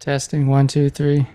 Testing 1, 2, 3.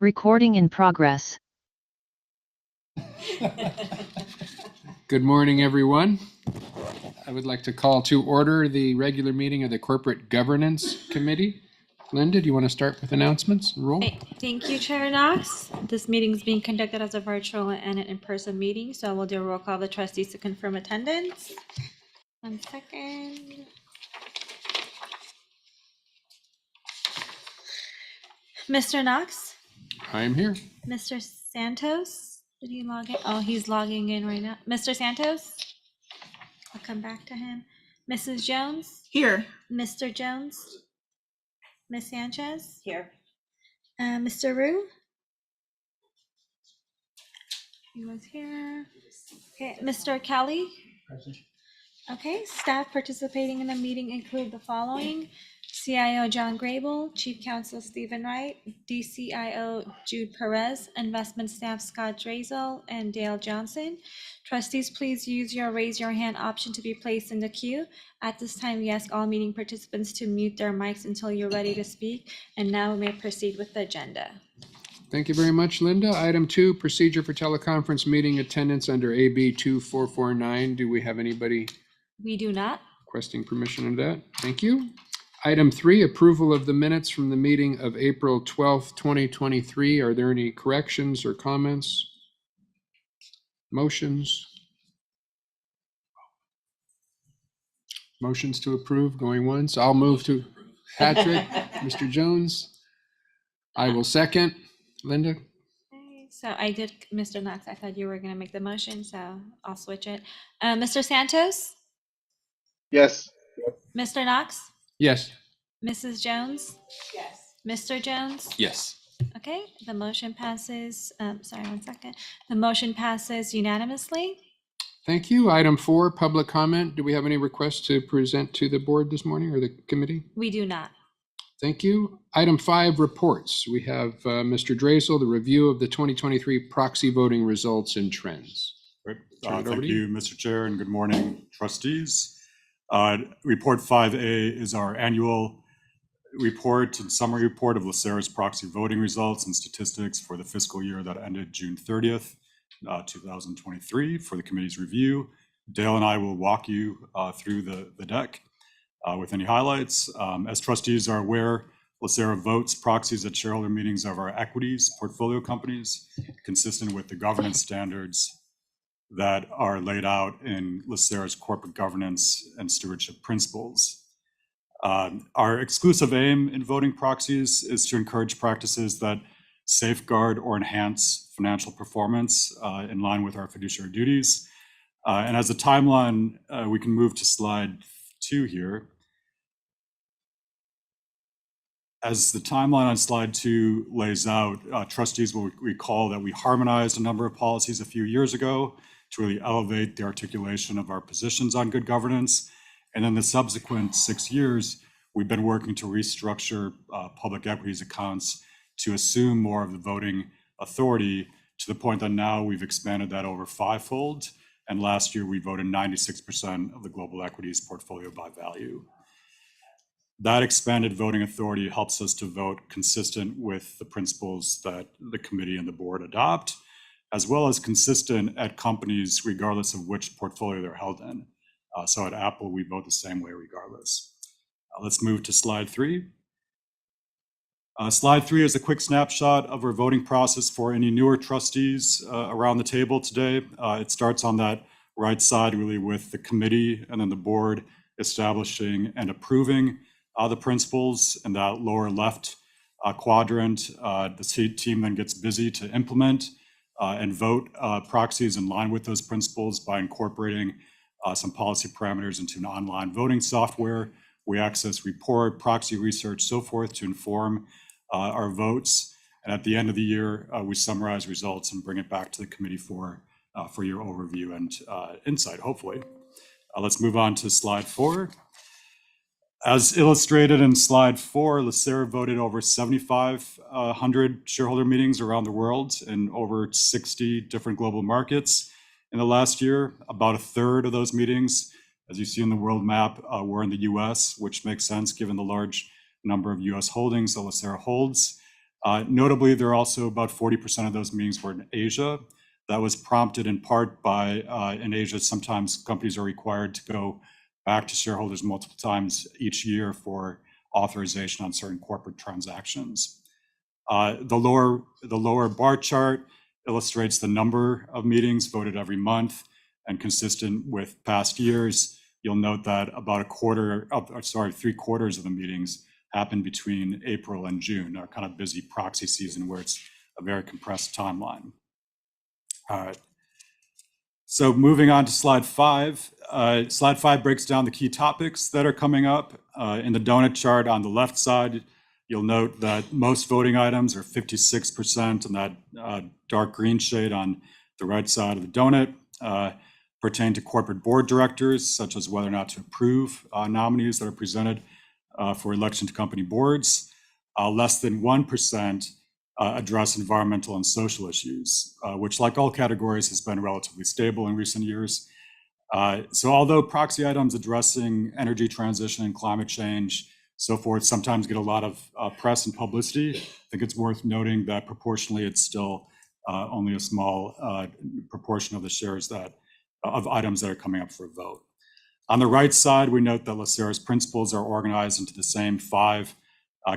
Recording in progress. Good morning, everyone. I would like to call to order the regular meeting of the Corporate Governance Committee. Linda, do you want to start with announcements and roll? Thank you, Chair Knox. This meeting is being conducted as a virtual and an in-person meeting, so I will do a roll call of the trustees to confirm attendance. 1 second. Mr. Knox? I am here. Mr. Santos? Did he log in? Oh, he's logging in right now. Mr. Santos? I'll come back to him. Mrs. Jones? Here. Mr. Jones? Ms. Sanchez? Here. Mr. Rue? He was here. Okay, Mr. Kelly? Present. Okay, staff participating in the meeting include the following: CIO John Grable, Chief Counsel Stephen Wright, DCIO Jude Perez, Investment Staff Scott Drazel, and Dale Johnson. Trustees, please use your raise your hand option to be placed in the queue. At this time, we ask all meeting participants to mute their mics until you're ready to speak. And now we may proceed with the agenda. Thank you very much, Linda. Item 2, procedure for teleconference meeting attendance under AB 2449. Do we have anybody We do not. requesting permission of that? Thank you. Item 3, approval of the minutes from the meeting of April 12th, 2023. Are there any corrections or comments? Motions? Motions to approve going once. I'll move to Patrick. Mr. Jones. I will second. Linda? Okay, so I did, Mr. Knox, I thought you were going to make the motion, so I'll switch it. Mr. Santos? Yes. Mr. Knox? Yes. Mrs. Jones? Yes. Mr. Jones? Yes. Okay, the motion passes, sorry, 1 second. The motion passes unanimously. Thank you. Item 4, public comment. Do we have any requests to present to the board this morning or the committee? We do not. Thank you. Item 5, reports. We have Mr. Drazel, the review of the 2023 proxy voting results and trends. Great. Turn it over Thank to you, Mr. Chair, and good morning, trustees. Report 5A is our annual report and summary report of LACERA's proxy voting results and statistics for the fiscal year that ended June 30th, 2023 for the committee's review. Dale and I will walk you through the deck with any highlights. As trustees are aware, LACERA votes proxies at shareholder meetings of our equities portfolio companies, consistent with the governance standards that are laid out in LACERA's corporate governance and stewardship principles. Our exclusive aim in voting proxies is to encourage practices that safeguard or enhance financial performance in line with our fiduciary duties. And as a timeline, we can move to slide 2 here. As the timeline on slide 2 lays out, trustees will recall that we harmonized a number of policies a few years ago to really elevate the articulation of our positions on good governance. And in the subsequent 6 years, we've been working to restructure public equities accounts to assume more of the voting authority, to the point that now we've expanded that over 5-fold. And last year we voted 96% of the global equities portfolio by value. That expanded voting authority helps us to vote consistent with the principles that the committee and the board adopt, as well as consistent at companies regardless of which portfolio they're held in. So at Apple, we vote the same way regardless. Let's move to slide 3. Slide 3 is a quick snapshot of our voting process for any newer trustees around the table today. It starts on that right side really with the committee and then the board establishing and approving the principles. In that lower left quadrant, the team then gets busy to implement and vote proxies in line with those principles by incorporating some policy parameters into an online voting software. We access report, proxy research, so forth to inform our votes. And at the end of the year, we summarize results and bring it back to the committee for your overview and insight, hopefully. Let's move on to slide 4. As illustrated in slide 4, LACERA voted over 7,500 shareholder meetings around the world in over 60 different global markets. In the last year, about a third of those meetings, as you see in the world map, were in the US, which makes sense given the large number of US holdings that LACERA holds. Notably, there are also about 40% of those meetings were in Asia. That was prompted in part by, in Asia, sometimes companies are required to go back to shareholders multiple times each year for authorization on certain corporate transactions. The lower bar chart illustrates the number of meetings voted every month, and consistent with past years, you'll note that about 3/4 of the meetings happen between April and June, our kind of busy proxy season where it's a very compressed timeline. So moving on to slide 5. Slide 5 breaks down the key topics that are coming up. In the donut chart on the left side, you'll note that most voting items are 56%, and that dark green shade on the right side of the donut pertain to corporate board directors, such as whether or not to approve nominees that are presented for election to company boards. Less than 1% address environmental and social issues, which, like all categories, has been relatively stable in recent years. So although proxy items addressing energy transition and climate change, so forth, sometimes get a lot of press and publicity, I think it's worth noting that proportionally it's still only a small proportion of the shares of items that are coming up for a vote. On the right side, we note that LACERA's principles are organized into the same 5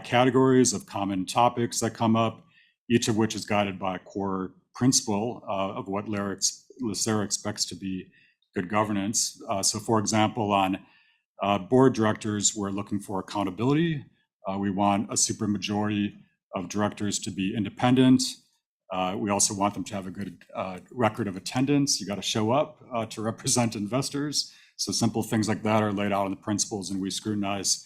categories of common topics that come up, each of which is guided by a core principle of what LACERA expects to be good governance. So for example, on board directors, we're looking for accountability. We want a supermajority of directors to be independent. We also want them to have a good record of attendance. You got to show up to represent investors. So simple things like that are laid out in the principles, and we scrutinize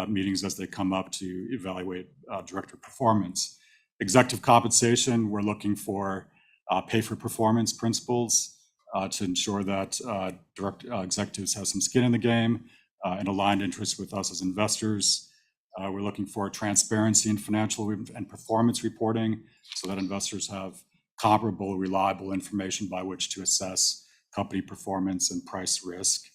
meetings as they come up to evaluate director performance. Executive compensation, we're looking for pay for performance principles to ensure that executives have some skin in the game and aligned interests with us as investors. We're looking for transparency in financial and performance reporting so that investors have comparable, reliable information by which to assess company performance and price risk.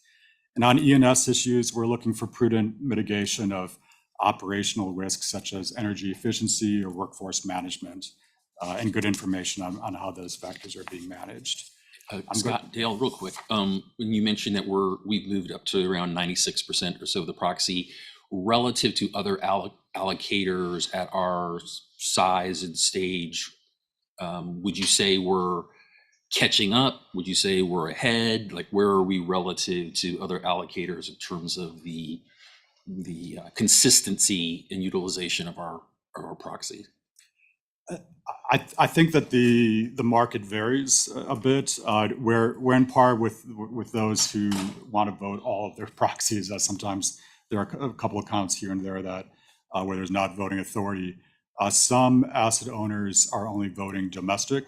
And on E&S issues, we're looking for prudent mitigation of operational risks such as energy efficiency or workforce management, and good information on how those factors are being managed. Scott, Dale, real quick, when you mentioned that we've moved up to around 96% or so of the proxy, relative to other allocators at our size and stage, would you say we're catching up? Would you say we're ahead? Like, where are we relative to other allocators in terms of the consistency and utilization of our proxy? I think that the market varies a bit. We're in par with those who want to vote all of their proxies. Sometimes there are a couple of accounts here and there that where there's not voting authority. Some asset owners are only voting domestic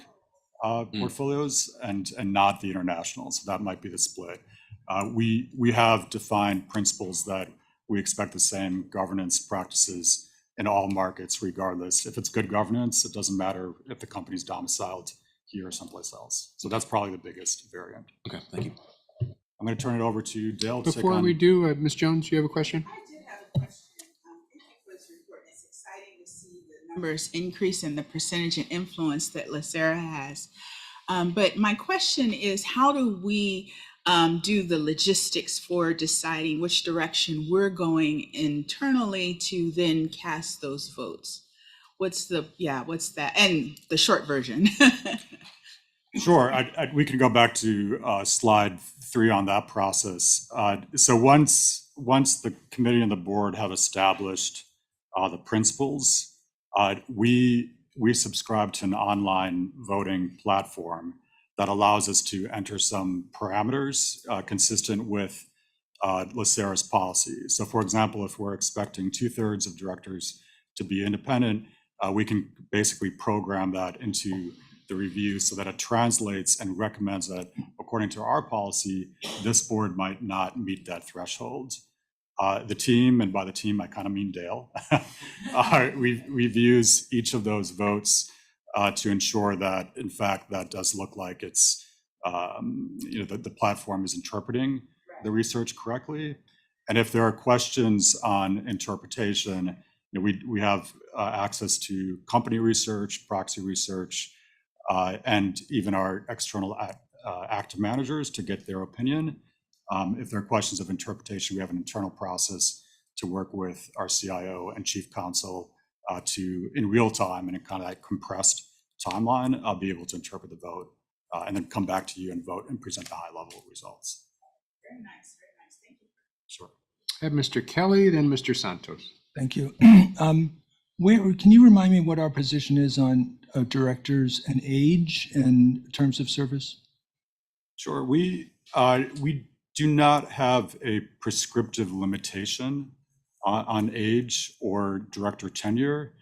portfolios and not the international. So that might be the split. We have defined principles that we expect the same governance practices in all markets, regardless. If it's good governance, it doesn't matter if the company's domiciled here or someplace else. So that's probably the biggest variant. Okay, thank you. I'm going to turn it over to Dale. Before we do, Ms. Jones, you have a question? I did have a question. Thank you for this report. It's exciting to see the numbers increase and the percentage and influence that LACERA has. But my question is, how do we do the logistics for deciding which direction we're going internally to then cast those votes? What's that? And the short version. Sure, we can go back to slide 3 on that process. So once the committee and the board have established the principles, we subscribe to an online voting platform that allows us to enter some parameters consistent with LACERA's policy. So for example, if we're expecting 2/3 of directors to be independent, we can basically program that into the review so that it translates and recommends that, according to our policy, this board might not meet that threshold. The team, and by the team I kind of mean Dale, reviews each of those votes to ensure that, in fact, that does look like it's, the platform is interpreting the research correctly. And if there are questions on interpretation, we have access to company research, proxy research, and even our external active managers to get their opinion. If there are questions of interpretation, we have an internal process to work with our CIO and chief counsel to, in real time and in kind of that compressed timeline, be able to interpret the vote and then come back to you and vote and present the high-level results. Very nice, thank you. Sure. I have Mr. Kelly, then Mr. Santos. Thank you. Can you remind me what our position is on directors and age and terms of service? Sure. We do not have a prescriptive limitation on age or director tenure.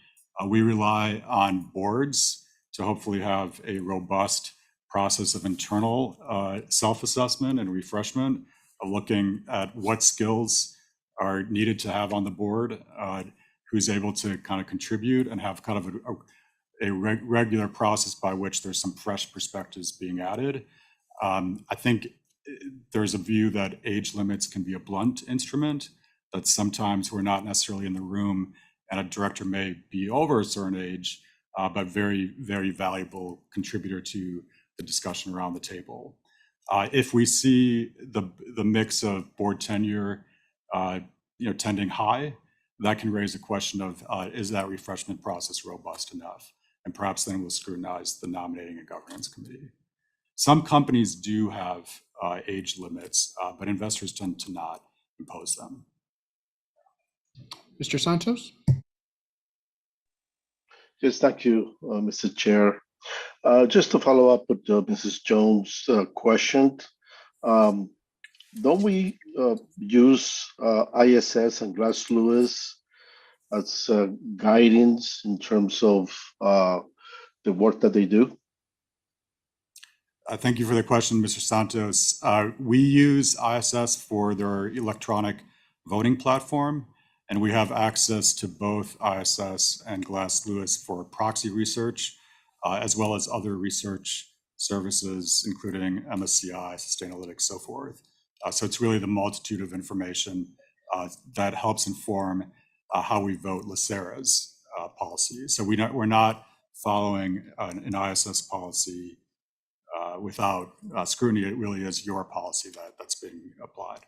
We rely on boards to hopefully have a robust process of internal self-assessment and refreshment, looking at what skills are needed to have on the board, who's able to kind of contribute and have kind of a regular process by which there's some fresh perspectives being added. I think there's a view that age limits can be a blunt instrument, that sometimes we're not necessarily in the room and a director may be over a certain age, but very, very valuable contributor to the discussion around the table. If we see the mix of board tenure tending high, that can raise a question of is that refreshment process robust enough? And perhaps then we'll scrutinize the nominating and governance committee. Some companies do have age limits, but investors tend to not impose them. Mr. Santos? Yes, thank you, Mr. Chair. Just to follow up with Mrs. Jones' question, don't we use ISS and Glass Lewis as guidance in terms of the work that they do? Thank you for the question, Mr. Santos. We use ISS for their electronic voting platform, and we have access to both ISS and Glass Lewis for proxy research, as well as other research services, including MSCI, Sustainalytics, so forth. So it's really the multitude of information that helps inform how we vote LACERA's policy. So we're not following an ISS policy without scrutiny. It really is your policy that's being applied.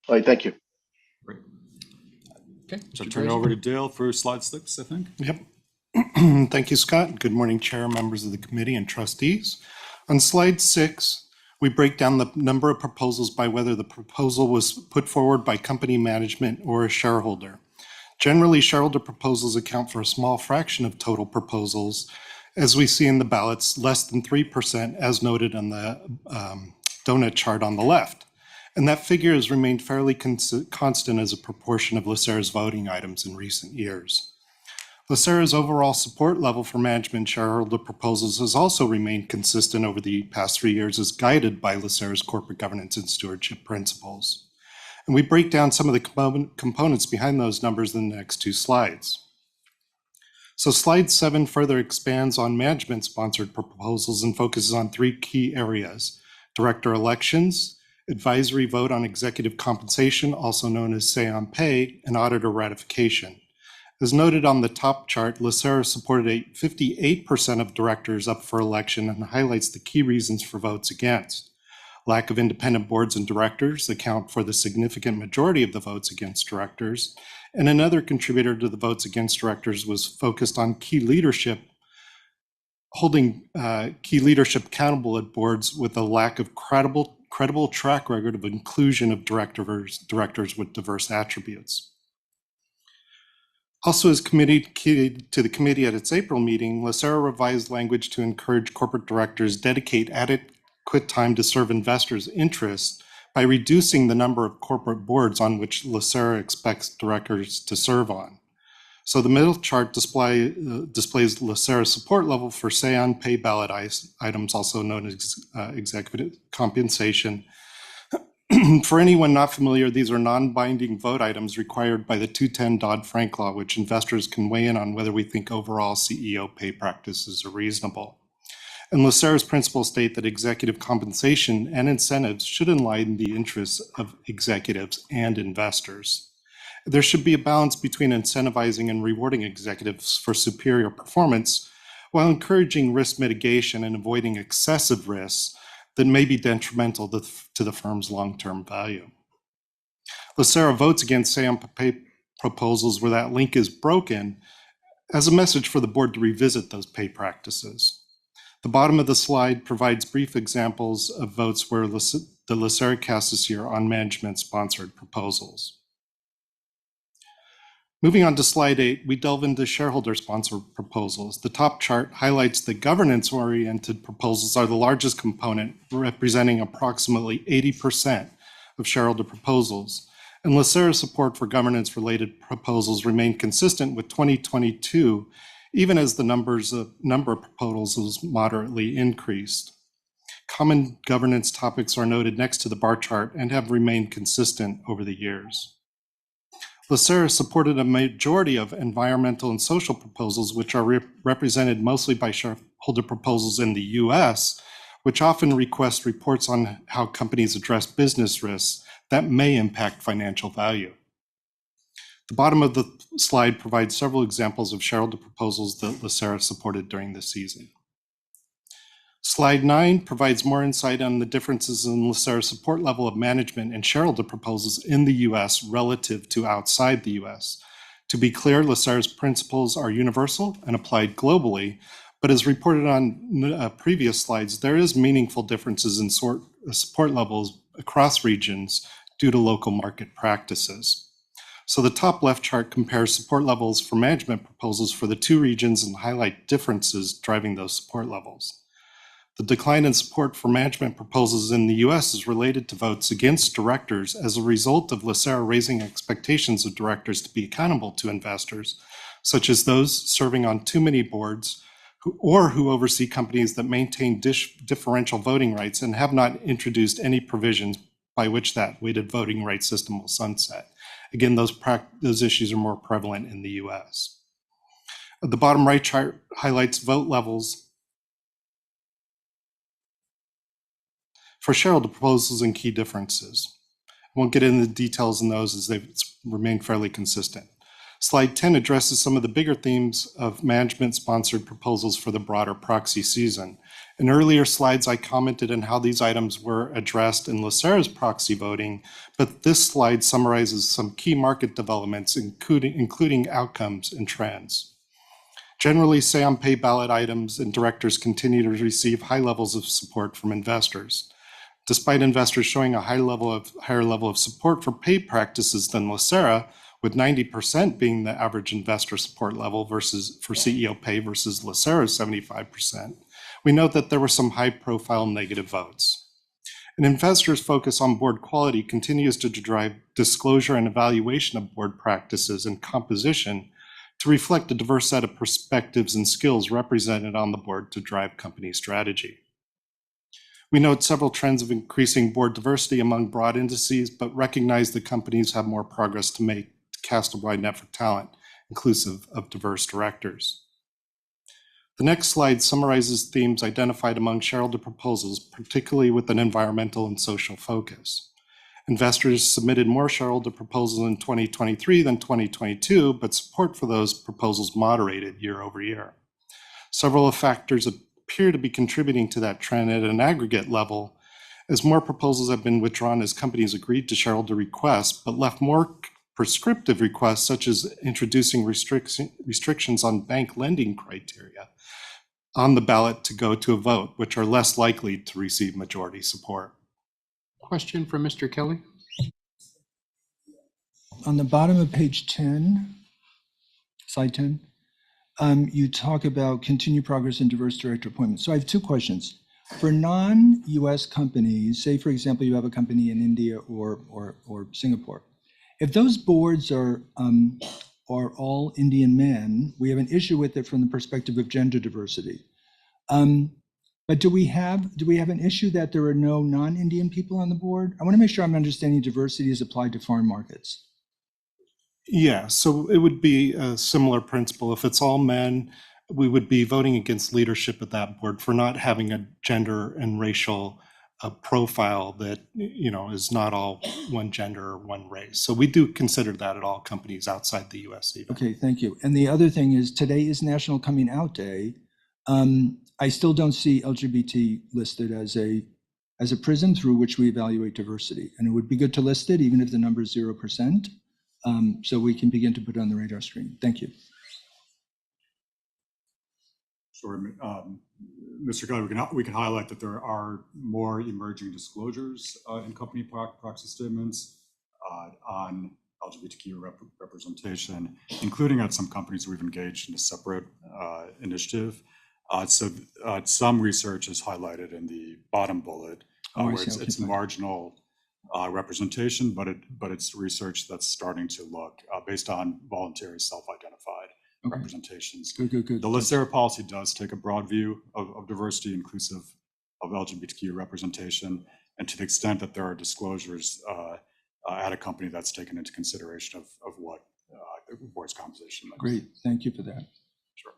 All right, thank you. Great. Okay. So turn it over to Dale for slide 6, I think. Yep. Thank you, Scott. Good morning, Chair, members of the committee, and trustees. On slide 6, we break down the number of proposals by whether the proposal was put forward by company management or a shareholder. Generally, shareholder proposals account for a small fraction of total proposals, as we see in the ballots, less than 3%, as noted on the donut chart on the left. And that figure has remained fairly constant as a proportion of LACERA's voting items in recent years. LACERA's overall support level for management shareholder proposals has also remained consistent over the past 3 years, as guided by LACERA's corporate governance and stewardship principles. And we break down some of the components behind those numbers in the next 2 slides. So slide 7 further expands on management-sponsored proposals and focuses on 3 key areas: director elections, advisory vote on executive compensation, also known as say on pay, and auditor ratification. As noted on the top chart, LACERA supported 58% of directors up for election and highlights the key reasons for votes against. Lack of independent boards and directors account for the significant majority of the votes against directors. And another contributor to the votes against directors was focused on key leadership, holding key leadership accountable at boards with a lack of credible track record of inclusion of directors with diverse attributes. Also, as communicated to the committee at its April meeting, LACERA revised language to encourage corporate directors dedicate adequate time to serve investors' interests by reducing the number of corporate boards on which LACERA expects directors to serve on. So the middle chart displays LACERA's support level for say on pay ballot items, also known as executive compensation. For anyone not familiar, these are non-binding vote items required by the 210 Dodd-Frank law, which investors can weigh in on whether we think overall CEO pay practices are reasonable. And LACERA's principles state that executive compensation and incentives should align the interests of executives and investors. There should be a balance between incentivizing and rewarding executives for superior performance while encouraging risk mitigation and avoiding excessive risks that may be detrimental to the firm's long-term value. LACERA votes against say on pay proposals where that link is broken as a message for the board to revisit those pay practices. The bottom of the slide provides brief examples of votes where the LACERA cast this year on management-sponsored proposals. Moving on to slide 8, we delve into shareholder-sponsored proposals. The top chart highlights that governance-oriented proposals are the largest component, representing approximately 80% of shareholder proposals. And LACERA's support for governance-related proposals remained consistent with 2022, even as the number of proposals moderately increased. Common governance topics are noted next to the bar chart and have remained consistent over the years. LACERA supported a majority of environmental and social proposals, which are represented mostly by shareholder proposals in the US, which often request reports on how companies address business risks that may impact financial value. The bottom of the slide provides several examples of shareholder proposals that LACERA supported during the season. Slide 9 provides more insight on the differences in LACERA's support level of management and shareholder proposals in the US relative to outside the US. To be clear, LACERA's principles are universal and applied globally, but as reported on previous slides, there is meaningful differences in support levels across regions due to local market practices. So the top left chart compares support levels for management proposals for the two regions and highlight differences driving those support levels. The decline in support for management proposals in the US is related to votes against directors as a result of LACERA raising expectations of directors to be accountable to investors, such as those serving on too many boards who oversee companies that maintain differential voting rights and have not introduced any provisions by which that weighted voting rights system will sunset. Again, those issues are more prevalent in the US. The bottom right chart highlights vote levels for shareholder proposals and key differences. I won't get into the details in those as they've remained fairly consistent. Slide 10 addresses some of the bigger themes of management-sponsored proposals for the broader proxy season. In earlier slides, I commented on how these items were addressed in LACERA's proxy voting, but this slide summarizes some key market developments, including outcomes and trends. Generally, say-on-pay ballot items and directors continue to receive high levels of support from investors. Despite investors showing a higher level of support for pay practices than LACERA, with 90% being the average investor support level for CEO pay versus LACERA's 75%, we note that there were some high-profile negative votes. And investors' focus on board quality continues to drive disclosure and evaluation of board practices and composition to reflect a diverse set of perspectives and skills represented on the board to drive company strategy. We note several trends of increasing board diversity among broad indices, but recognize that companies have more progress to make to cast a wide net for talent, inclusive of diverse directors. The next slide summarizes themes identified among shareholder proposals, particularly with an environmental and social focus. Investors submitted more shareholder proposals in 2023 than 2022, but support for those proposals moderated year over year. Several factors appear to be contributing to that trend at an aggregate level, as more proposals have been withdrawn as companies agreed to shareholder requests, but left more prescriptive requests, such as introducing restrictions on bank lending criteria on the ballot to go to a vote, which are less likely to receive majority support. Question from Mr. Kelly. On the bottom of page 10, slide 10, you talk about continued progress in diverse director appointments. So I have two questions. For non-US companies, say for example, you have a company in India or Singapore, if those boards are all Indian men, we have an issue with it from the perspective of gender diversity. But do we have an issue that there are no non-Indian people on the board? I want to make sure I'm understanding diversity is applied to foreign markets. Yeah, so it would be a similar principle. If it's all men, we would be voting against leadership at that board for not having a gender and racial a profile that, you know, is not all one gender or one race. So we do consider that at all companies outside the US even. Okay, thank you. And the other thing is today is National Coming Out Day. I still don't see LGBT listed as a prism through which we evaluate diversity. And it would be good to list it, even if the number is 0%, so we can begin to put it on the radar screen. Thank you. Sure. Mr. Kelly, we can highlight that there are more emerging disclosures in company proxy statements on LGBTQ representation, including at some companies we've engaged in a separate initiative. So some research is highlighted in the bottom bullet, where it's marginal representation, but it's research that's starting to look based on voluntary self-identified representations. Good. The LACERA policy does take a broad view of diversity inclusive of LGBTQ representation, and to the extent that there are disclosures at a company, that's taken into consideration of what voice composition. Great, thank you for that. Sure.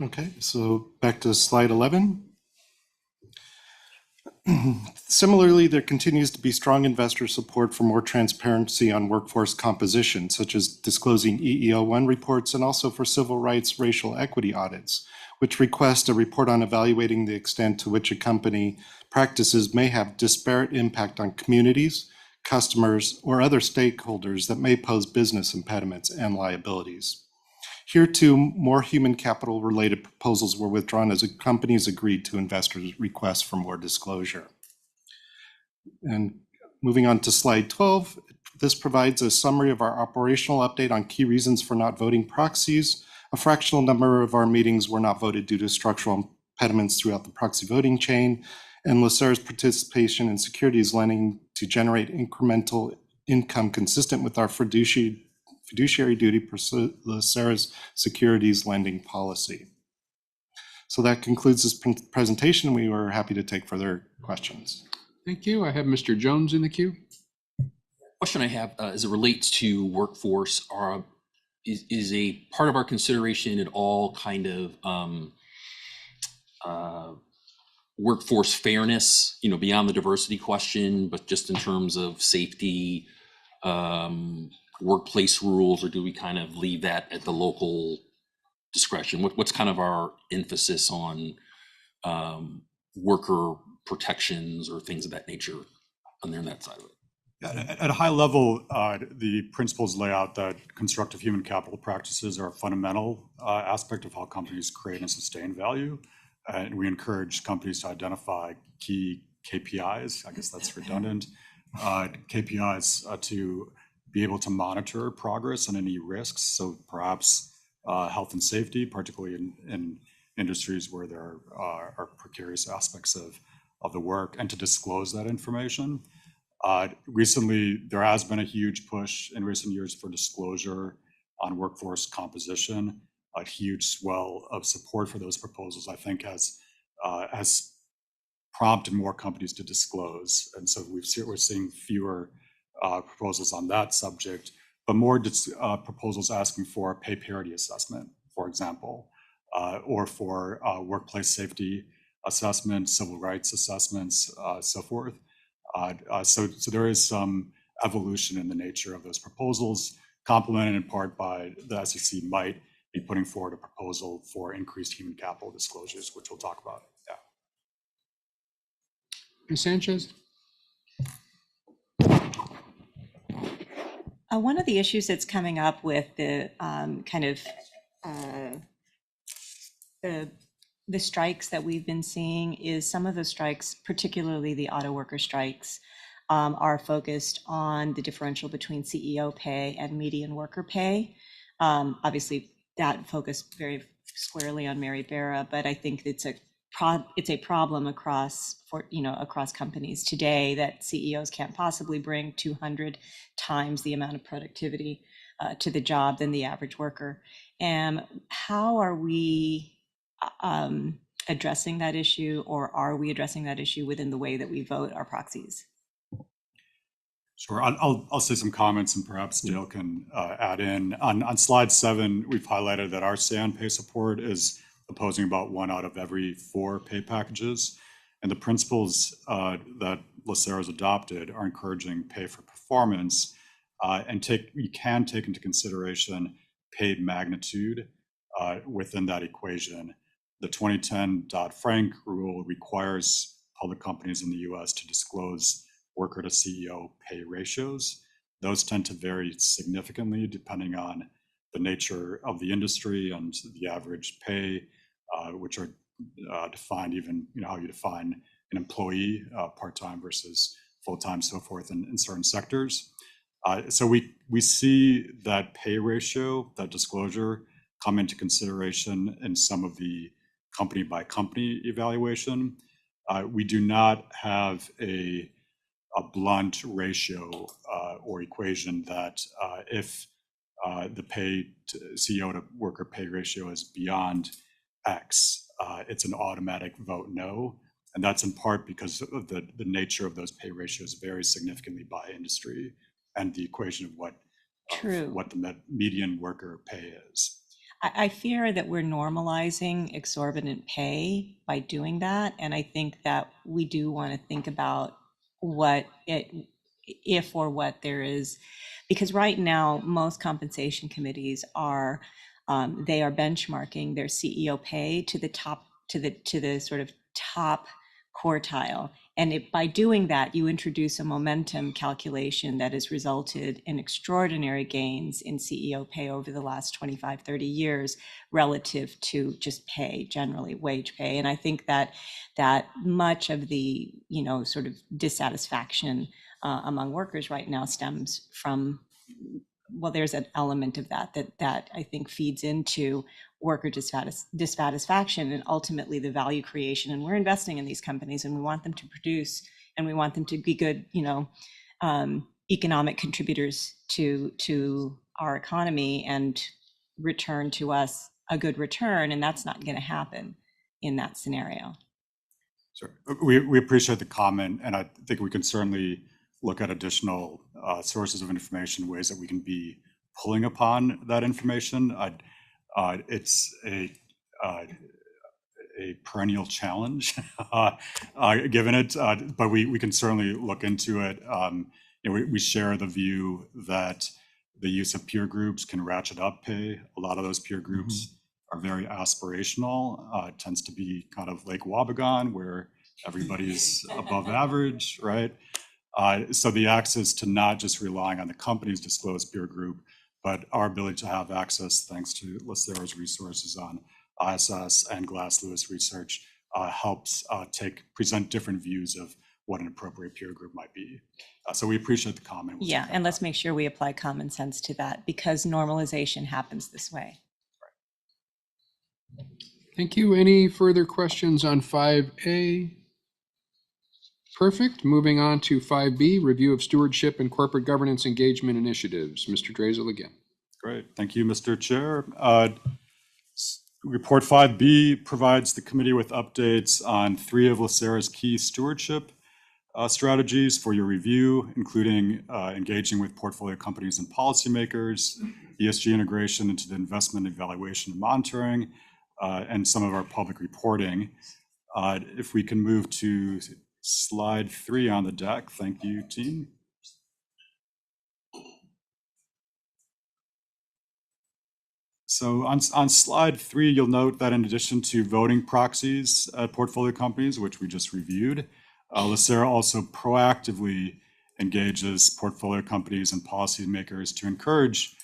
Okay, so back to slide 11. Similarly, there continues to be strong investor support for more transparency on workforce composition, such as disclosing EEO-1 reports and also for civil rights racial equity audits, which request a report on evaluating the extent to which a company practices may have disparate impact on communities, customers, or other stakeholders that may pose business impediments and liabilities. Here too, more human capital related proposals were withdrawn as companies agreed to investors' requests for more disclosure. And moving on to slide 12, this provides a summary of our operational update on key reasons for not voting proxies. A fractional number of our meetings were not voted due to structural impediments throughout the proxy voting chain, and LACERA's participation in securities lending to generate incremental income consistent with our fiduciary duty per LACERA's securities lending policy. So that concludes this presentation. We were happy to take further questions. Thank you. I have Mr. Jones in the queue. Question I have as it relates to workforce is a part of our consideration at all kind of workforce fairness, you know, beyond the diversity question, but just in terms of safety, workplace rules, or do we kind of leave that at the local discretion? What's kind of our emphasis on worker protections or things of that nature on that side of it? Yeah, at a high level, the principles lay out that constructive human capital practices are a fundamental aspect of how companies create and sustain value. And we encourage companies to identify key KPIs, I guess that's redundant, KPIs to be able to monitor progress and any risks. So perhaps health and safety, particularly in industries where there are precarious aspects of the work, and to disclose that information. Recently, there has been a huge push in recent years for disclosure on workforce composition. A huge swell of support for those proposals, I think, has prompted more companies to disclose. And so we're seeing fewer proposals on that subject, but more proposals asking for a pay parity assessment, for example, or for workplace safety assessments, civil rights assessments, so forth. So there is some evolution in the nature of those proposals, complemented in part by the SEC might be putting forward a proposal for increased human capital disclosures, which we'll talk about. Yeah. Ms. Sanchez? One of the issues that's coming up with the the strikes that we've been seeing is some of the strikes, particularly the auto worker strikes, are focused on the differential between CEO pay and median worker pay. Obviously, that focused very squarely on Mary Barra, but I think it's a problem across companies today that CEOs can't possibly bring 200 times the amount of productivity to the job than the average worker. And how are we addressing that issue, or are we addressing that issue within the way that we vote our proxies? Sure, I'll say some comments and perhaps Dale can add in. On slide 7, we've highlighted that our say on pay support is opposing about 1 out of every 4 pay packages. And the principles that LACERA has adopted are encouraging pay for performance, and you can take into consideration paid magnitude within that equation. The 2010 Dodd-Frank rule requires public companies in the US to disclose worker to CEO pay ratios. Those tend to vary significantly depending on the nature of the industry and the average pay, which are defined even, how you define an employee, part-time versus full-time, so forth in certain sectors. So we see that pay ratio, that disclosure, come into consideration in some of the company by company evaluation. We do not have a blunt ratio or equation that if the pay to CEO to worker pay ratio is beyond X, it's an automatic vote no. And that's in part because of the nature of those pay ratios varies significantly by industry and the equation of what the median worker pay is. I fear that we're normalizing exorbitant pay by doing that. And I think that we do want to think about if or what there is, because right now, most compensation committees are benchmarking their CEO pay to the sort of top quartile. And by doing that, you introduce a momentum calculation that has resulted in extraordinary gains in CEO pay over the last 25, 30 years relative to just pay, generally wage pay. And I think that much of the, sort of dissatisfaction among workers right now stems from, well, there's an element of that I think feeds into worker dissatisfaction and ultimately the value creation. And we're investing in these companies and we want them to produce and we want them to be good, economic contributors to our economy and return to us a good return. And that's not going to happen in that scenario. Sure. We appreciate the comment, and I think we can certainly look at additional sources of information, ways that we can be pulling upon that information. It's a perennial challenge, given it, but we can certainly look into it. We share the view that the use of peer groups can ratchet up pay. A lot of those peer groups are very aspirational. It tends to be kind of Lake Wabagon, where everybody's above average, right? So the access to not just relying on the company's disclosed peer group, but our ability to have access, thanks to LACERA's resources on ISS and Glass Lewis research, helps present different views of what an appropriate peer group might be. So we appreciate the comment. Yeah, and let's make sure we apply common sense to that, because normalization happens this way. Thank you. Any further questions on 5A? Perfect. Moving on to 5B, review of stewardship and corporate governance engagement initiatives. Mr. Drazel again. Great. Thank you, Mr. Chair. Report 5B provides the committee with updates on 3 of LACERA's key stewardship strategies for your review, including engaging with portfolio companies and policymakers, ESG integration into the investment evaluation and monitoring, and some of our public reporting. If we can move to slide 3 on the deck. Thank you, team. So on slide 3, you'll note that in addition to voting proxies at portfolio companies, which we just reviewed, LACERA also proactively engages portfolio companies and policymakers to encourage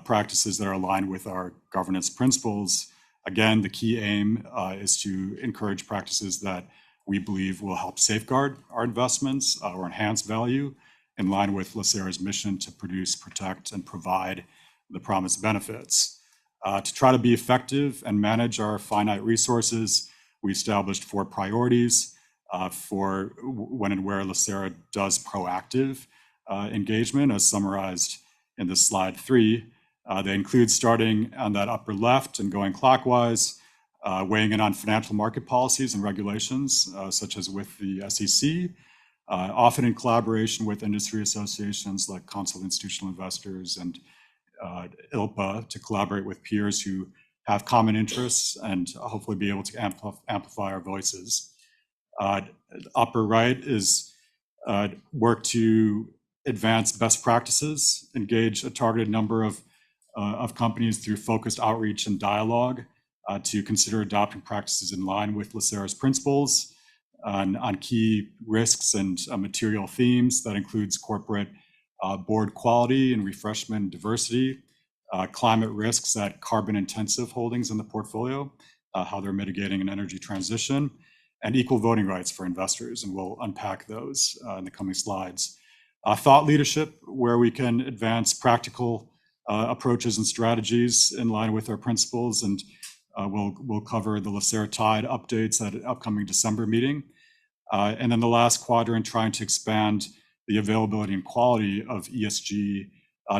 practices that are aligned with our governance principles. Again, the key aim is to encourage practices that we believe will help safeguard our investments or enhance value in line with LACERA's mission to produce, protect, and provide the promised benefits. To try to be effective and manage our finite resources, we established 4 priorities for when and where LACERA does proactive engagement, as summarized in the slide 3. They include starting on that upper left and going clockwise, weighing in on financial market policies and regulations, such as with the SEC, often in collaboration with industry associations like Council of Institutional Investors and ILPA, to collaborate with peers who have common interests and hopefully be able to amplify our voices. Upper right is work to advance best practices, engage a targeted number of companies through focused outreach and dialogue to consider adopting practices in line with LACERA's principles on key risks and material themes. That includes corporate board quality and refreshment and diversity, climate risks at carbon intensive holdings in the portfolio, how they're mitigating an energy transition, and equal voting rights for investors. And we'll unpack those in the coming slides. Thought leadership, where we can advance practical approaches and strategies in line with our principles. And we'll cover the LACERA Tide updates at an upcoming December meeting. And then the last quadrant, trying to expand the availability and quality of ESG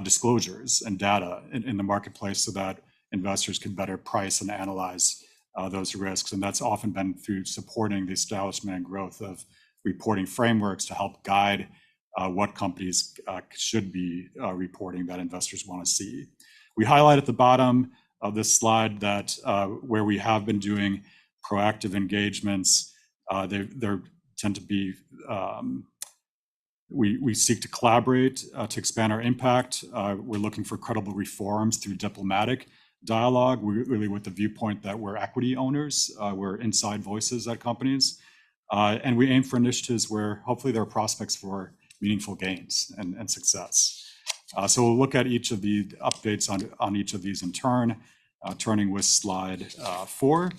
disclosures and data in the marketplace so that investors can better price and analyze those risks. And that's often been through supporting the establishment and growth of reporting frameworks to help guide what companies should be reporting that investors want to see. We highlight at the bottom of this slide that where we have been doing proactive engagements, they tend to be, we seek to collaborate to expand our impact. We're looking for credible reforms through diplomatic dialogue, really with the viewpoint that we're equity owners, we're inside voices at companies. And we aim for initiatives where hopefully there are prospects for meaningful gains and success. So we'll look at each of the updates on each of these in turn, turning with slide 4.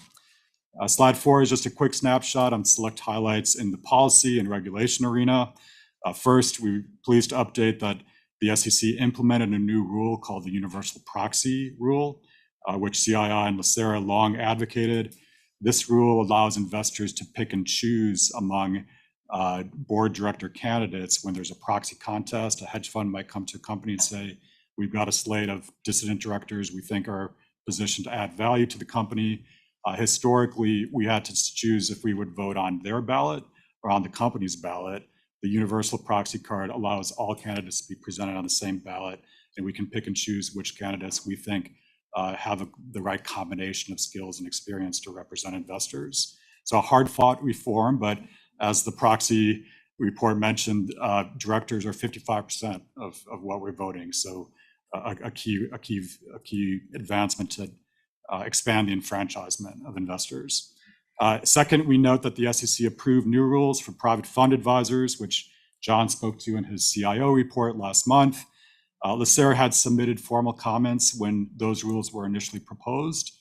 Slide 4 is just a quick snapshot on select highlights in the policy and regulation arena. First, we're pleased to update that the SEC implemented a new rule called the Universal Proxy Rule, which CII and LACERA long advocated. This rule allows investors to pick and choose among board director candidates when there's a proxy contest. A hedge fund might come to a company and say, we've got a slate of dissident directors we think are positioned to add value to the company. Historically, we had to choose if we would vote on their ballot or on the company's ballot. The universal proxy card allows all candidates to be presented on the same ballot, and we can pick and choose which candidates we think have the right combination of skills and experience to represent investors. So a hard-fought reform, but as the proxy report mentioned, directors are 55% of what we're voting. So a key advancement to expand the enfranchisement of investors. Second, we note that the SEC approved new rules for private fund advisors, which John spoke to in his CIO report last month. LACERA had submitted formal comments when those rules were initially proposed.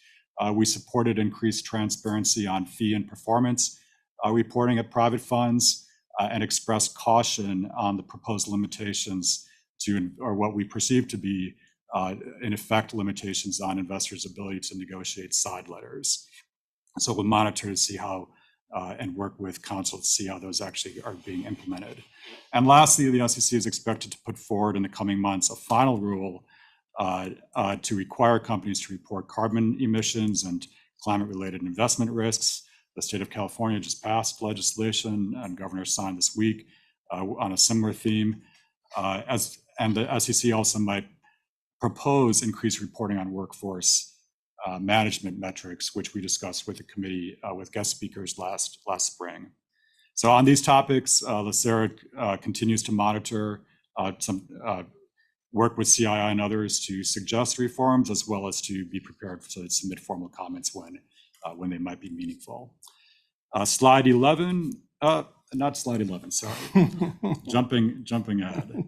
We supported increased transparency on fee and performance reporting at private funds and expressed caution on the proposed limitations or what we perceive to be in effect limitations on investors' ability to negotiate side letters. So we'll monitor to see how and work with counsel to see how those actually are being implemented. And lastly, the SEC is expected to put forward in the coming months a final rule to require companies to report carbon emissions and climate-related investment risks. The state of California just passed legislation and governor signed this week on a similar theme. And the SEC also might propose increased reporting on workforce management metrics, which we discussed with the committee with guest speakers last spring. So on these topics, LACERA continues to monitor some work with CII and others to suggest reforms, as well as to be prepared to submit formal comments when they might be meaningful. Slide 11, not slide 11, sorry. Jumping ahead.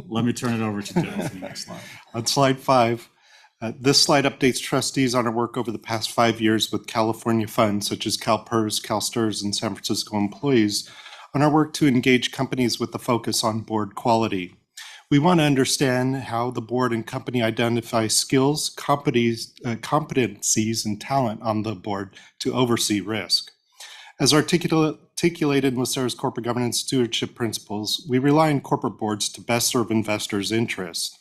Let me turn it over to Joe for the next slide. On slide 5, this slide updates trustees on our work over the past 5 years with California funds such as CalPERS, CalSTRS, and San Francisco employees on our work to engage companies with a focus on board quality. We want to understand how the board and company identify skills, competencies, and talent on the board to oversee risk. As articulated in LACERA's corporate governance stewardship principles, we rely on corporate boards to best serve investors' interests.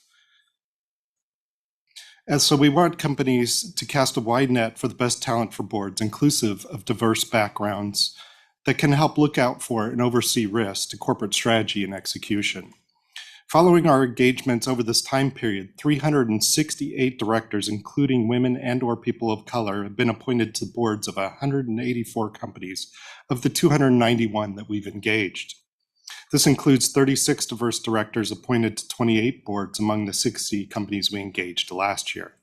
And so we want companies to cast a wide net for the best talent for boards, inclusive of diverse backgrounds, that can help look out for and oversee risks to corporate strategy and execution. Following our engagements over this time period, 368 directors, including women and/or people of color, have been appointed to boards of 184 companies of the 291 that we've engaged. This includes 36 diverse directors appointed to 28 boards among the 60 companies we engaged last year.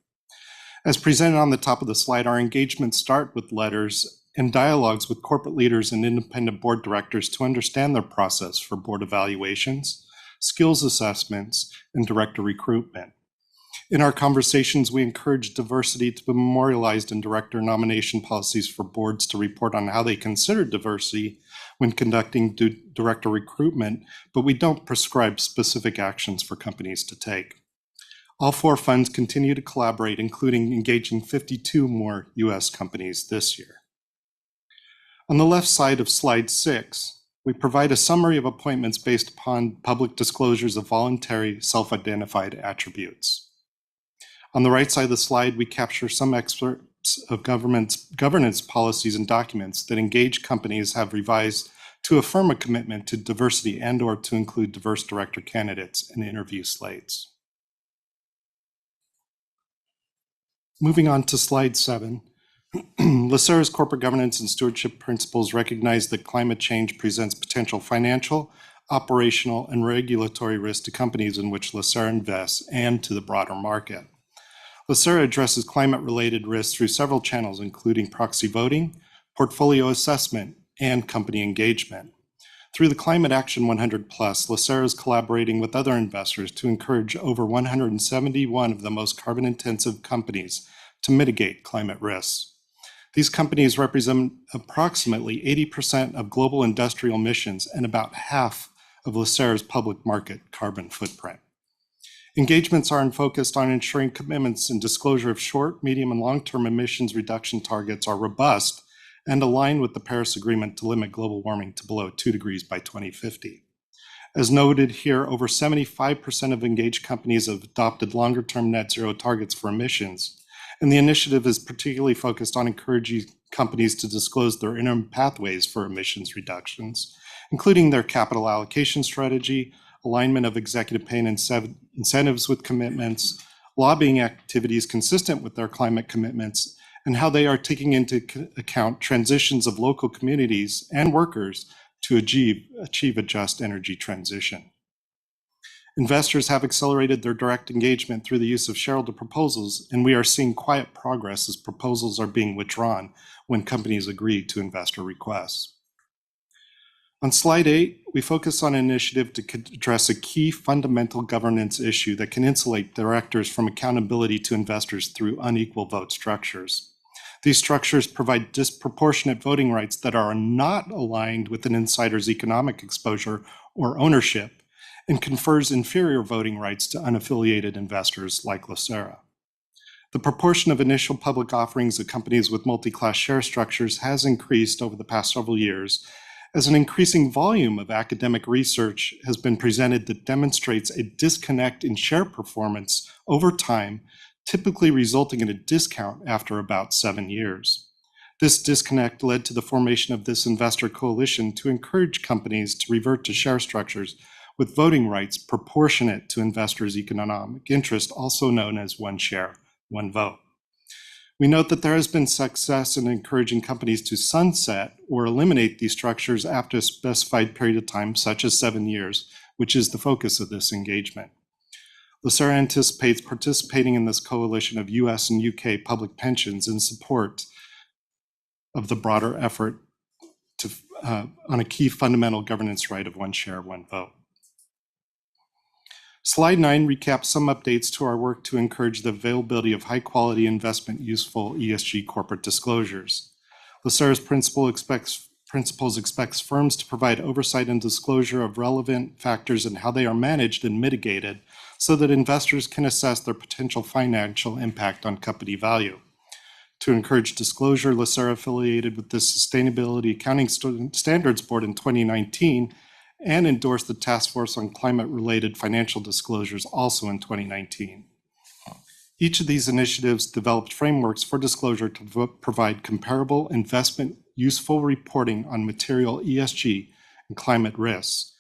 As presented on the top of the slide, our engagements start with letters and dialogues with corporate leaders and independent board directors to understand their process for board evaluations, skills assessments, and director recruitment. In our conversations, we encourage diversity to be memorialized in director nomination policies for boards to report on how they consider diversity when conducting director recruitment, but we don't prescribe specific actions for companies to take. All 4 funds continue to collaborate, including engaging 52 more U.S. companies this year. On the left side of slide 6, we provide a summary of appointments based upon public disclosures of voluntary self-identified attributes. On the right side of the slide, we capture some excerpts of governance policies and documents that engaged companies have revised to affirm a commitment to diversity and/or to include diverse director candidates in interview slates. Moving on to slide 7, LACERA's corporate governance and stewardship principles recognize that climate change presents potential financial, operational, and regulatory risks to companies in which LACERA invests and to the broader market. LACERA addresses climate-related risks through several channels, including proxy voting, portfolio assessment, and company engagement. Through the Climate Action 100+, LACERA is collaborating with other investors to encourage over 171 of the most carbon-intensive companies to mitigate climate risks. These companies represent approximately 80% of global industrial emissions and about half of LACERA's public market carbon footprint. Engagements are focused on ensuring commitments and disclosure of short, medium, and long-term emissions reduction targets are robust and align with the Paris Agreement to limit global warming to below 2 degrees by 2050. As noted here, over 75% of engaged companies have adopted longer-term net zero targets for emissions, and the initiative is particularly focused on encouraging companies to disclose their interim pathways for emissions reductions, including their capital allocation strategy, alignment of executive pay and incentives with commitments, lobbying activities consistent with their climate commitments, and how they are taking into account transitions of local communities and workers to achieve a just energy transition. Investors have accelerated their direct engagement through the use of shareholder proposals, and we are seeing quiet progress as proposals are being withdrawn when companies agree to investor requests. On slide 8, we focus on an initiative to address a key fundamental governance issue that can insulate directors from accountability to investors through unequal vote structures. These structures provide disproportionate voting rights that are not aligned with an insider's economic exposure or ownership, and confers inferior voting rights to unaffiliated investors like LACERA. The proportion of initial public offerings of companies with multi-class share structures has increased over the past several years, as an increasing volume of academic research has been presented that demonstrates a disconnect in share performance over time, typically resulting in a discount after about 7 years. This disconnect led to the formation of this investor coalition to encourage companies to revert to share structures with voting rights proportionate to investors' economic interest, also known as one share, one vote. We note that there has been success in encouraging companies to sunset or eliminate these structures after a specified period of time, such as 7 years, which is the focus of this engagement. LACERA anticipates participating in this coalition of US and UK public pensions in support of the broader effort on a key fundamental governance right of one share, one vote. Slide 9 recaps some updates to our work to encourage the availability of high-quality investment useful ESG corporate disclosures. LACERA's principles expects firms to provide oversight and disclosure of relevant factors and how they are managed and mitigated so that investors can assess their potential financial impact on company value. To encourage disclosure, LACERA affiliated with the Sustainability Accounting Standards Board in 2019 and endorsed the Task Force on Climate-Related Financial Disclosures also in 2019. Each of these initiatives developed frameworks for disclosure to provide comparable investment useful reporting on material ESG and climate risks,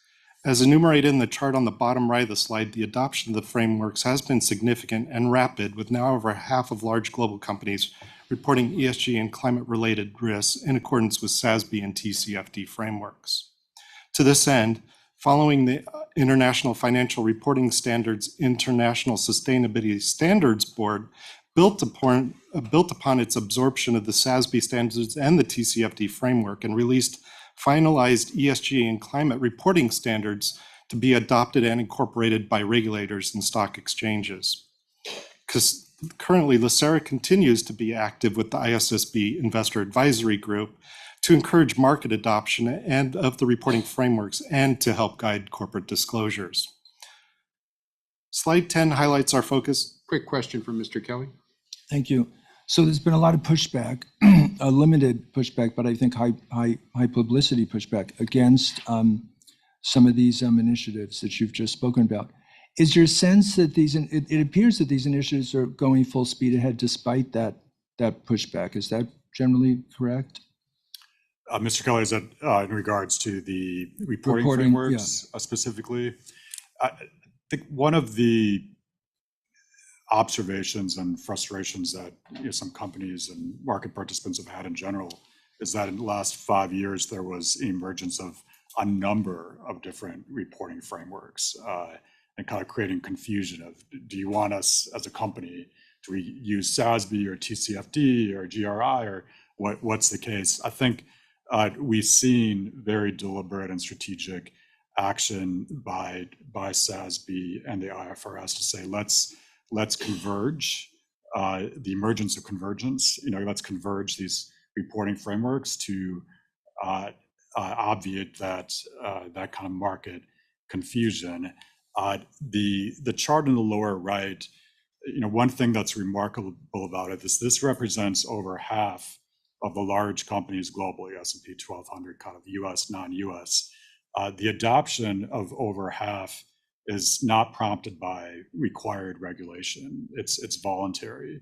As enumerated in the chart on the bottom right of the slide, the adoption of the frameworks has been significant and rapid, with now over half of large global companies reporting ESG and climate-related risks in accordance with SASB and TCFD frameworks. To this end, following the International Financial Reporting Standards International Sustainability Standards Board built upon its absorption of the SASB standards and the TCFD framework and released finalized ESG and climate reporting standards to be adopted and incorporated by regulators and stock exchanges. Because currently, LACERA continues to be active with the ISSB Investor Advisory Group to encourage market adoption and of the reporting frameworks and to help guide corporate disclosures. Slide 10 highlights our focus. Quick question from Mr. Kelly. Thank you. So there's been a lot of pushback, a limited pushback, but I think high publicity pushback against some of these initiatives that you've just spoken about. Is your sense that it appears that these initiatives are going full speed ahead despite that pushback? Is that generally correct? Mr. Kelly, is that in regards to the reporting frameworks specifically? I think one of the observations and frustrations that some companies and market participants have had in general is that in the last 5 years, there was emergence of a number of different reporting frameworks and kind of creating confusion of, do you want us as a company, do we use SASB or TCFD or GRI or what's the case? I think we've seen very deliberate and strategic action by SASB and the IFRS to say, let's converge the emergence of convergence. Let's converge these reporting frameworks to obviate that kind of market confusion. The chart in the lower right, one thing that's remarkable about it is this represents over half of the large companies globally, S&P 1200, kind of US, non-US. The adoption of over half is not prompted by required regulation. It's voluntary.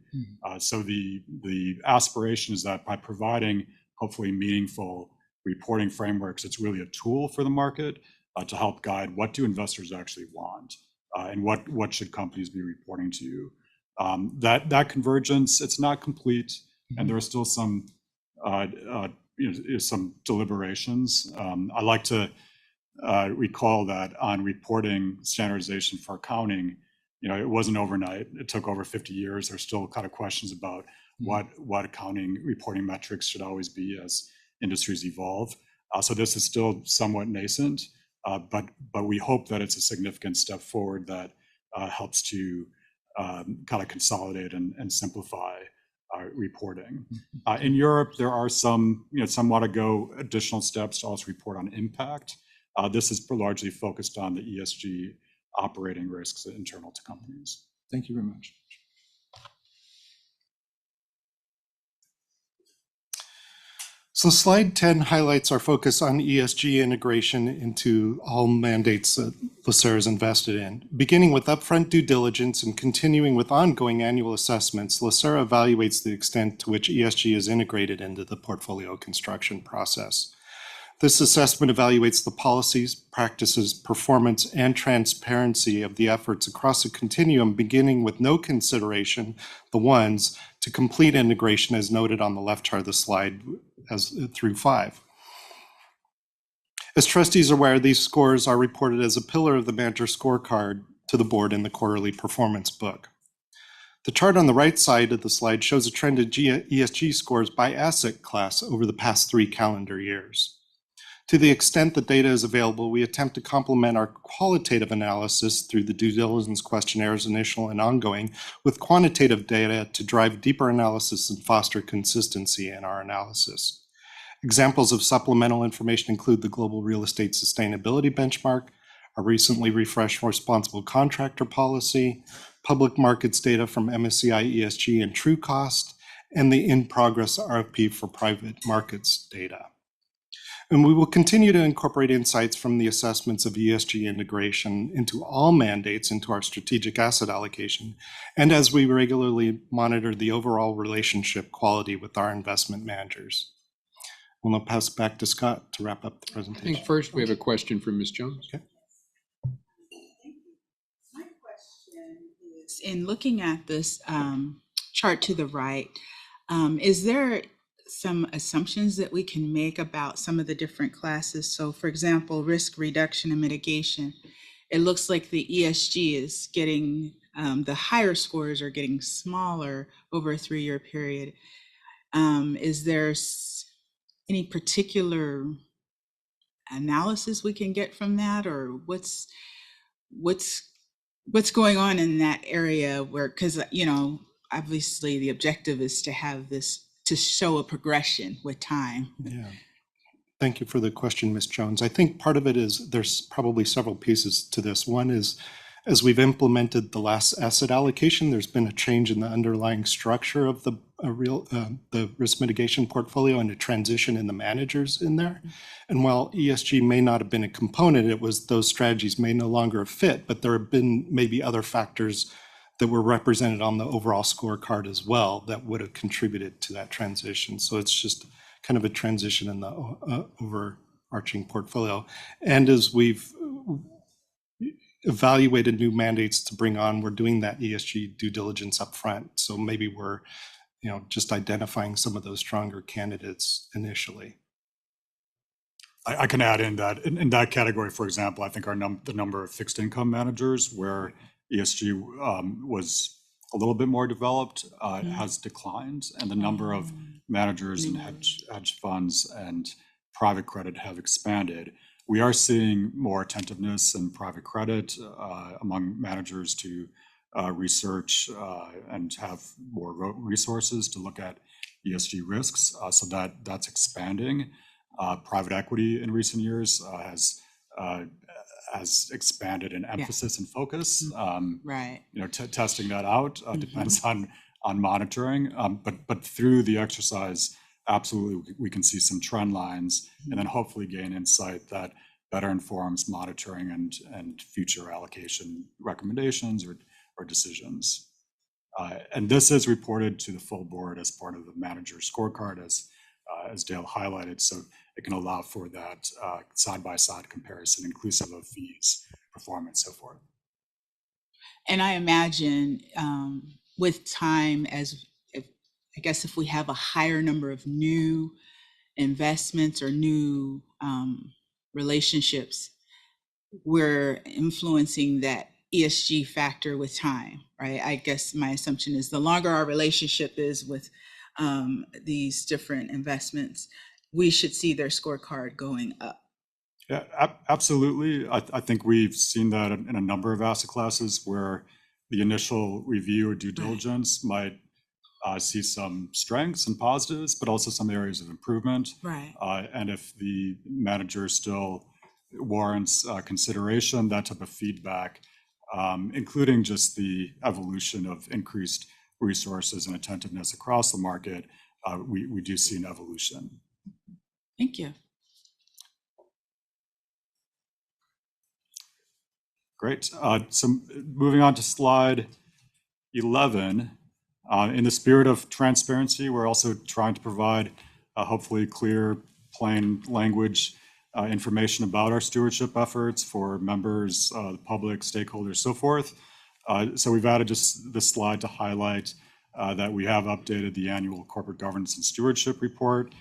So the aspiration is that by providing hopefully meaningful reporting frameworks, it's really a tool for the market to help guide what do investors actually want and what should companies be reporting to. That convergence, it's not complete, and there are still some deliberations. I like to recall that on reporting standardization for accounting, it wasn't overnight. It took over 50 years. There's still kind of questions about what accounting reporting metrics should always be as industries evolve. So this is still somewhat nascent, but we hope that it's a significant step forward that helps to kind of consolidate and simplify reporting. In Europe, there are some want to go additional steps to also report on impact. This is largely focused on the ESG operating risks internal to companies. Thank you very much. So slide 10 highlights our focus on ESG integration into all mandates that LACERA is invested in. Beginning with upfront due diligence and continuing with ongoing annual assessments, LACERA evaluates the extent to which ESG is integrated into the portfolio construction process. This assessment evaluates the policies, practices, performance, and transparency of the efforts across a continuum, beginning with no consideration, the ones, to complete integration as noted on the left chart of the slide through 5. As trustees are aware, these scores are reported as a pillar of the manager scorecard to the board in the quarterly performance book. The chart on the right side of the slide shows a trend in ESG scores by asset class over the past 3 calendar years. To the extent that data is available, we attempt to complement our qualitative analysis through the due diligence questionnaires, initial and ongoing, with quantitative data to drive deeper analysis and foster consistency in our analysis. Examples of supplemental information include the Global Real Estate Sustainability Benchmark, our recently refreshed Responsible Contractor Policy, public markets data from MSCI ESG and TrueCost, and the in-progress RFP for private markets data. And we will continue to incorporate insights from the assessments of ESG integration into all mandates into our strategic asset allocation, and as we regularly monitor the overall relationship quality with our investment managers. We'll now pass it back to Scott to wrap up the I presentation. think first we have a question from Ms. Jones. Okay. in looking at this chart to the right, is there some assumptions that we can make about some of the different classes? So for example, risk reduction and mitigation, it looks like the ESG is getting, the higher scores are getting smaller over a 3-year period. Is there any particular analysis we can get from that, or what's going on in that area where, because obviously the objective is to have this, to show a progression with time. Yeah. Thank you for the question, Ms. Jones. I think part of it is there's probably several pieces to this. One is, as we've implemented the last asset allocation, there's been a change in the underlying structure of the risk mitigation portfolio and a transition in the managers in there. And while ESG may not have been a component, it was those strategies may no longer fit, but there have been maybe other factors that were represented on the overall scorecard as well that would have contributed to that transition. So it's just kind of a transition in the overarching portfolio. And as we've evaluated new mandates to bring on, we're doing that ESG due diligence up front. So maybe we're, just identifying some of those stronger candidates initially. I can add in that in that category, for example, I think the number of fixed income managers where ESG was a little bit more developed has declined, and the number of managers in hedge funds and private credit have expanded. We are seeing more attentiveness in private credit among managers to research and have more resources to look at ESG risks, so that's expanding. Private equity in recent years has expanded in emphasis and focus. Right. Testing that out depends on monitoring, but through the exercise, absolutely, we can see some trend lines and then hopefully gain insight that better informs monitoring and future allocation recommendations or decisions. And this is reported to the full board as part of the manager scorecard, as Dale highlighted, so it can allow for that side-by-side comparison, inclusive of fees, performance, so forth. And I imagine with time, if we have a higher number of new investments or new relationships, we're influencing that ESG factor with time, right? I guess my assumption is the longer our relationship is with these different investments, we should see their scorecard going up. Yeah, absolutely. I think we've seen that in a number of asset classes where the initial review or due diligence might see some strengths and positives, but also some areas of improvement. Right. And if the manager still warrants consideration, that type of feedback, including just the evolution of increased resources and attentiveness across the market, we do see an evolution. Thank you. Great. So moving on to slide 11, in the spirit of transparency, we're also trying to provide hopefully clear, plain language information about our stewardship efforts for members, the public, stakeholders, so forth. So we've added just this slide to highlight that we have updated the annual corporate governance and stewardship report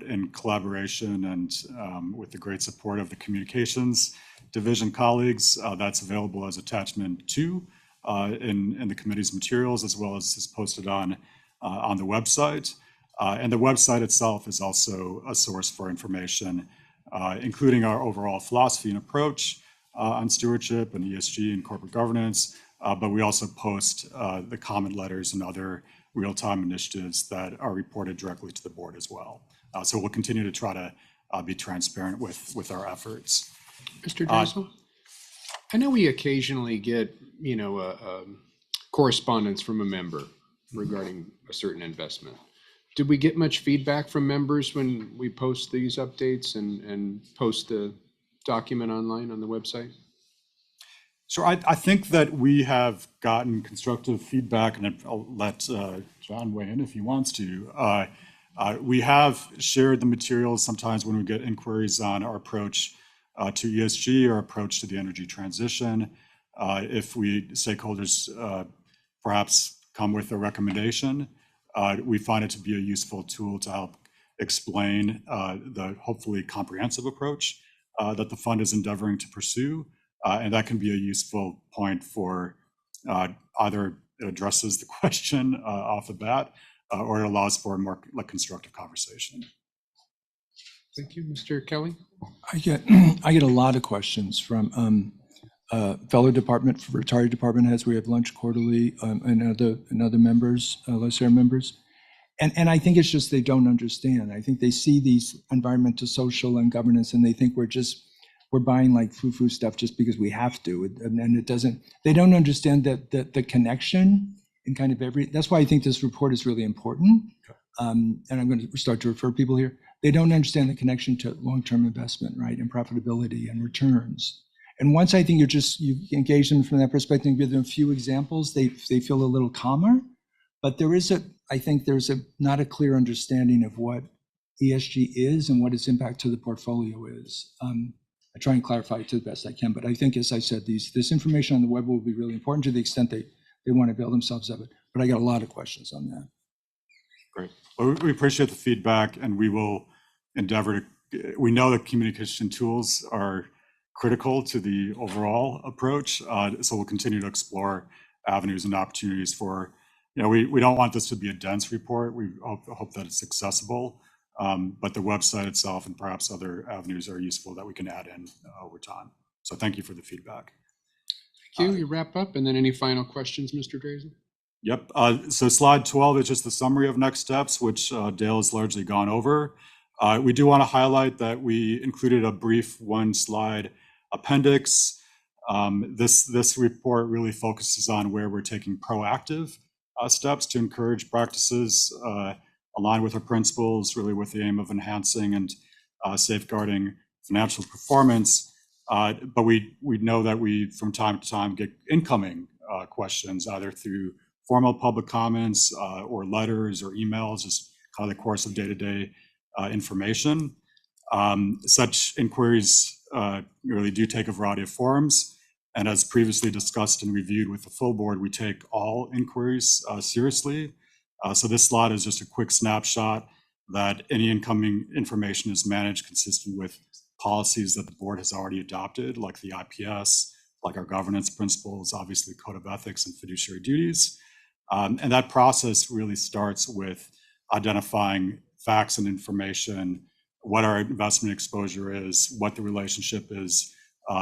in collaboration and with the great support of the communications division colleagues. That's available as attachment 2 in the committee's materials, as well as is posted on the website. And the website itself is also a source for information, including our overall philosophy and approach on stewardship and ESG and corporate governance. But we also post the comment letters and other real-time initiatives that are reported directly to the board as well. So we'll continue to try to be transparent with our efforts. Mr. Dressel, I know we occasionally get, correspondence from a member regarding a certain investment. Did we get much feedback from members when we post these updates and post the document online on the website? So I think that we have gotten constructive feedback, and I'll let John weigh in if he wants to. We have shared the materials sometimes when we get inquiries on our approach to ESG, our approach to the energy transition. If stakeholders perhaps come with a recommendation. We find it to be a useful tool to help explain the hopefully comprehensive approach that the fund is endeavoring to pursue. And that can be a useful point for either it addresses the question off the bat or it allows for a more constructive conversation. Thank you, Mr. Kelly. I get a lot of questions from fellow retired department heads. We have lunch quarterly and other members, LACERA members. And I think it's just they don't understand. I think they see these environmental, social, and governance, and they think we're buying like foo-foo stuff just because we have to. And it doesn't, they don't understand that the connection in kind of that's why I think this report is really important. And I'm going to start to refer people here. They don't understand the connection to long-term investment, right, and profitability and returns. And once I think you engage them from that perspective, give them a few examples, they feel a little calmer. But I think there's not a clear understanding of what ESG is and what its impact to the portfolio is. I try and clarify it to the best I can, but I think, as I said, this information on the web will be really important to the extent they want to avail themselves of it. But I got a lot of questions on that. Great. Well, we appreciate the feedback, and we will endeavor to, we know that communication tools are critical to the overall approach. So we'll continue to explore avenues and opportunities for, we don't want this to be a dense report. We hope that it's accessible, but the website itself and perhaps other avenues are useful that we can add in over time. So thank you for the feedback. Thank you. You wrap up, and then any final questions, Mr. Drazen? Yep. So slide 12 is just the summary of next steps, which Dale has largely gone over. We do want to highlight that we included a brief one-slide appendix. This report really focuses on where we're taking proactive steps to encourage practices aligned with our principles, really with the aim of enhancing and safeguarding financial performance. But we know that we, from time to time, get incoming questions, either through formal public comments or letters or emails, just kind of the course of day-to-day information. Such inquiries really do take a variety of forms. And as previously discussed and reviewed with the full board, we take all inquiries seriously. So this slide is just a quick snapshot that any incoming information is managed consistent with policies that the board has already adopted, like the IPS, like our governance principles, obviously code of ethics and fiduciary duties. And that process really starts with identifying facts and information, what our investment exposure is, what the relationship is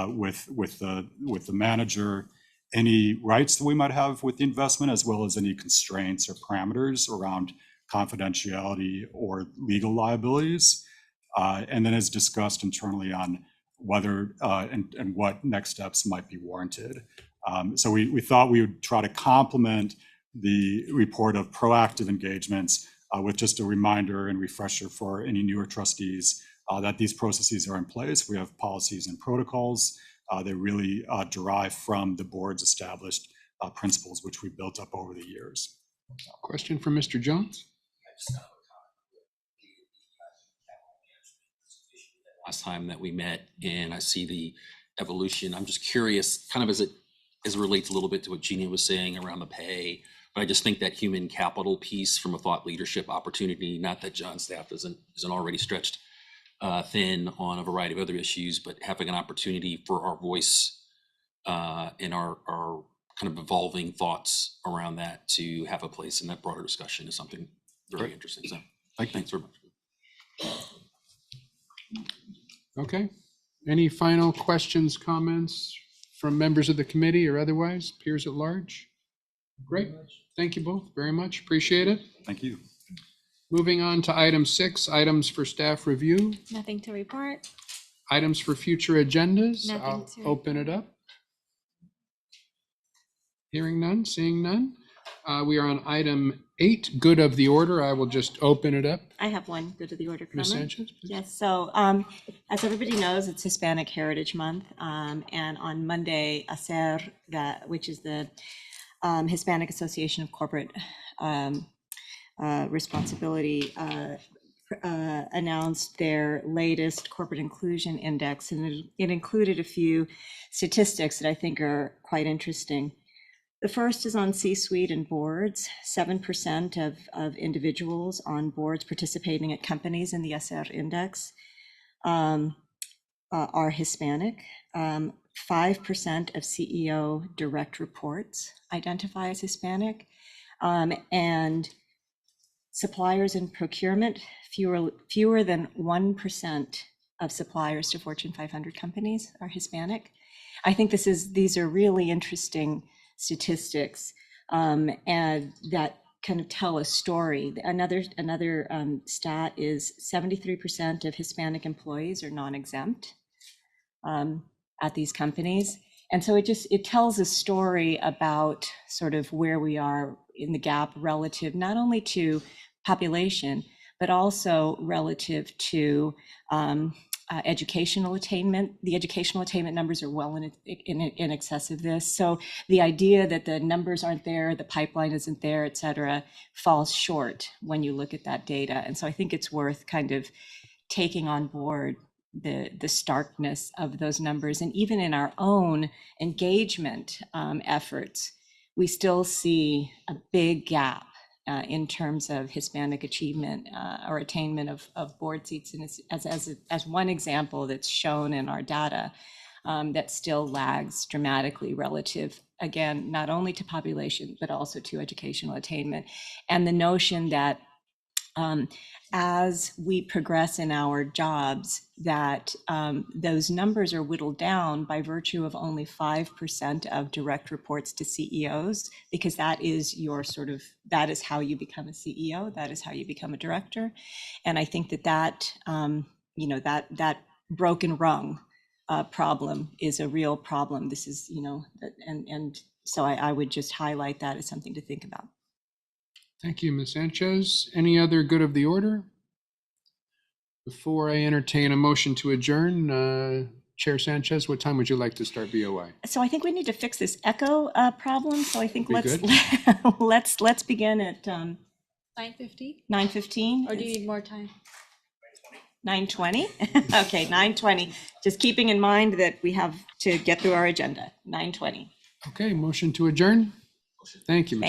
with the manager, any rights that we might have with the investment, as well as any constraints or parameters around confidentiality or legal liabilities. And then as discussed internally on whether and what next steps might be warranted. So we thought we would try to complement the report of proactive engagements with just a reminder and refresher for any newer trustees that these processes are in place. We have policies and protocols. They really derive from the board's established principles, which we built up over the years. Question from Mr. Jones? Last time that we met, and I see the evolution. I'm just curious, kind of as it relates a little bit to what Jeannie was saying around the pay, but I just think that human capital piece from a thought leadership opportunity, not that John's staff isn't already stretched thin on a variety of other issues, but having an opportunity for our voice and our kind of evolving thoughts around that to have a place in that broader discussion is something very interesting. So thanks very much. Okay. Any final questions, comments from members of the committee or otherwise, peers at large? Great. Thank you both very much. Appreciate it. Thank you. Moving on to item 6, items for staff review. Nothing to report. Items for future agendas. Nothing I'll to open it up. Hearing none, seeing none. We are on item 8, good of the order. I will just open it up. I have one good of the order Ms. comment. Sanchez, please. Yes, so as everybody knows, it's Hispanic Heritage Month, and on Monday, LACERA, which is the Hispanic Association of Corporate Responsibility, announced their latest corporate inclusion index, and it included a few statistics that I think are quite interesting. The first is on C-suite and boards. 7% of individuals on boards participating at companies in the SR index are Hispanic. 5% of CEO direct reports identify as Hispanic. And suppliers in procurement, fewer than 1% of suppliers to Fortune 500 companies are Hispanic. I think these are really interesting statistics, and that kind of tell a story. Another stat is 73% of Hispanic employees are non-exempt at these companies. And so it tells a story about sort of where we are in the gap relative not only to population, but also relative to educational attainment. The educational attainment numbers are well in excess of this. So the idea that the numbers aren't there, the pipeline isn't there, et cetera, falls short when you look at that data. And so I think it's worth kind of taking on board the starkness of those numbers. And even in our own engagement efforts, we still see a big gap in terms of Hispanic achievement or attainment of board seats. And as one example that's shown in our data, that still lags dramatically relative, again, not only to population, but also to educational attainment. And the notion that as we progress in our jobs, that those numbers are whittled down by virtue of only 5% of direct reports to CEOs, because that is that is how you become a CEO, that is how you become a director. And I think that broken rung problem is a real problem. This is, and so I would just highlight that as something to think about. Thank you, Ms. Sanchez. Any other good of the order? Before I entertain a motion to adjourn, Chair Sanchez, what time would you like to start BOI? So I think we need to fix this echo problem. So I think Be let's good. let's begin at 9:50? 9:15. Or do you need more time? 9:20. Okay, 9:20. Just keeping in mind that we have to get through our agenda. 9:20. Okay, motion to adjourn. Thank you, Mr.